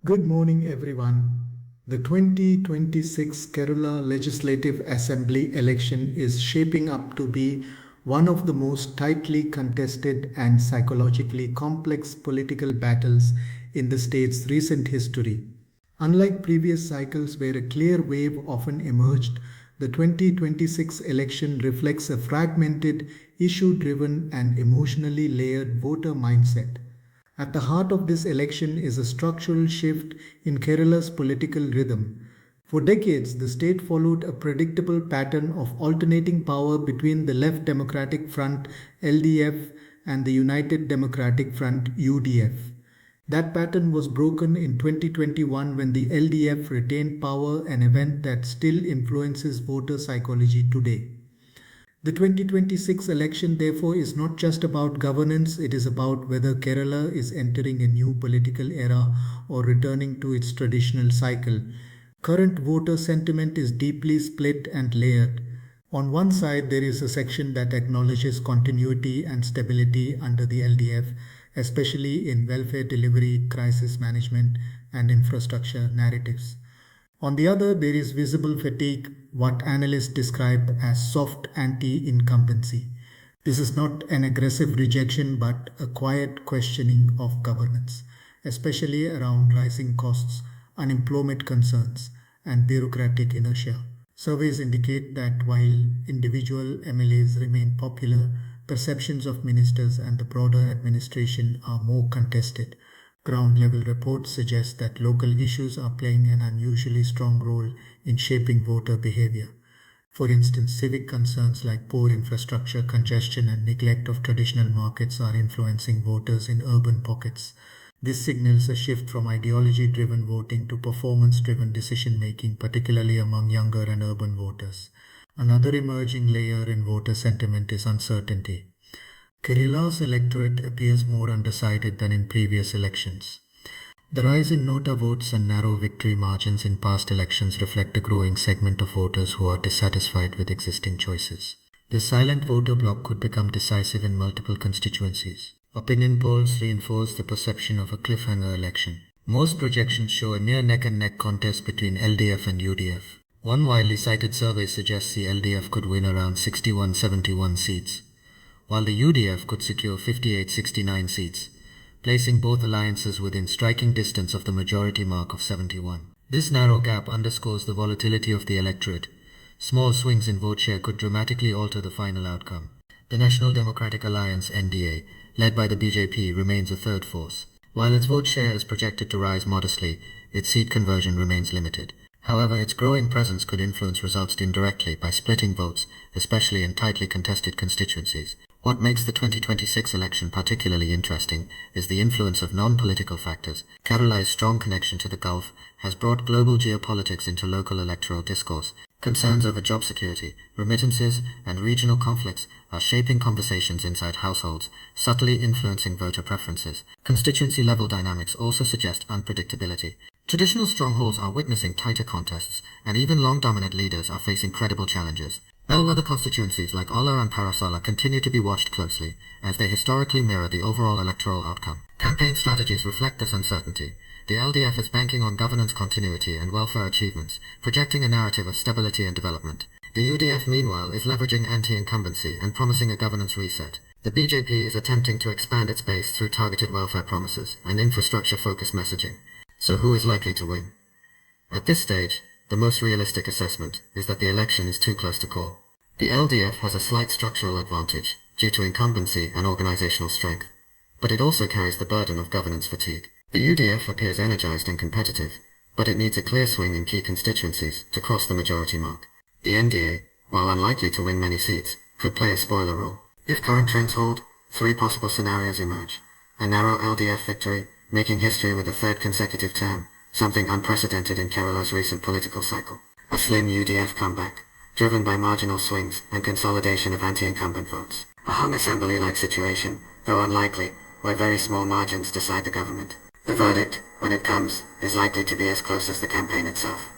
Good morning, everyone. The 2026 Kerala Legislative Assembly election is shaping up to be one of the most tightly contested and psychologically complex political battles in the state's recent history. Unlike previous cycles where a clear wave often emerged, the 2026 election reflects a fragmented, issue driven, and emotionally layered voter mindset. At the heart of this election is a structural shift in Kerala's political rhythm. For decades, the state followed a predictable pattern of alternating power between the Left Democratic Front (LDF) and the United Democratic Front (UDF). That pattern was broken in 2021 when the LDF retained power, an event that still influences voter psychology today. The 2026 election, therefore, is not just about governance, it is about whether Kerala is entering a new political era or returning to its traditional cycle. Current voter sentiment is deeply split and layered. On one side, there is a section that acknowledges continuity and stability under the LDF, especially in welfare delivery, crisis management, and infrastructure narratives. On the other, there is visible fatigue, what analysts describe as soft anti incumbency. This is not an aggressive rejection but a quiet questioning of governance, especially around rising costs, unemployment concerns, and bureaucratic inertia. Surveys indicate that while individual MLAs remain popular, perceptions of ministers and the broader administration are more contested. Ground level reports suggest that local issues are playing an unusually strong role in shaping voter behavior. For instance, civic concerns like poor infrastructure, congestion, and neglect of traditional markets are influencing voters in urban pockets. This signals a shift from ideology driven voting to performance driven decision making, particularly among younger and urban voters. Another emerging layer in voter sentiment is uncertainty. Kerala's electorate appears more undecided than in previous elections. The rise in nota votes and narrow victory margins in past elections reflect a growing segment of voters who are dissatisfied with existing choices. This silent voter bloc could become decisive in multiple constituencies. Opinion polls reinforce the perception of a cliffhanger election. Most projections show a near neck-and-neck contest between LDF and UDF. One widely cited survey suggests the LDF could win around 61-71 seats, while the UDF could secure 58-69 seats, placing both alliances within striking distance of the majority mark of 71. This narrow gap underscores the volatility of the electorate. Small swings in vote share could dramatically alter the final outcome. The National Democratic Alliance (NDA), led by the BJP, remains a third force. While its vote share is projected to rise modestly, its seat conversion remains limited. However, its growing presence could influence results indirectly by splitting votes, especially in tightly contested constituencies. What makes the 2026 election particularly interesting is the influence of non-political factors. Kerala's strong connection to the Gulf has brought global geopolitics into local electoral discourse. Concerns over job security, remittances, and regional conflicts are shaping conversations inside households, subtly influencing voter preferences. Constituency-level dynamics also suggest unpredictability. Traditional strongholds are witnessing tighter contests, and even long-dominant leaders are facing credible challenges. Bellwether constituencies like Ola and Parasala continue to be watched closely, as they historically mirror the overall electoral outcome. Campaign strategies reflect this uncertainty. The LDF is banking on governance continuity and welfare achievements, projecting a narrative of stability and development. The UDF, meanwhile, is leveraging anti-incumbency and promising a governance reset. The BJP is attempting to expand its base through targeted welfare promises and infrastructure-focused messaging. So who is likely to win? At this stage, the most realistic assessment is that the election is too close to call. The LDF has a slight structural advantage due to incumbency and organizational strength, but it also carries the burden of governance fatigue. The UDF appears energized and competitive, but it needs a clear swing in key constituencies to cross the majority mark. The NDA, while unlikely to win many seats, could play a spoiler role. If current trends hold, three possible scenarios emerge. A narrow LDF victory, making history with a third consecutive term, something unprecedented in Kerala's recent political cycle. A slim UDF comeback, driven by marginal swings and consolidation of anti-incumbent votes. A hung assembly-like situation, though unlikely, where very small margins decide the government. The verdict, when it comes, is likely to be as close as the campaign itself.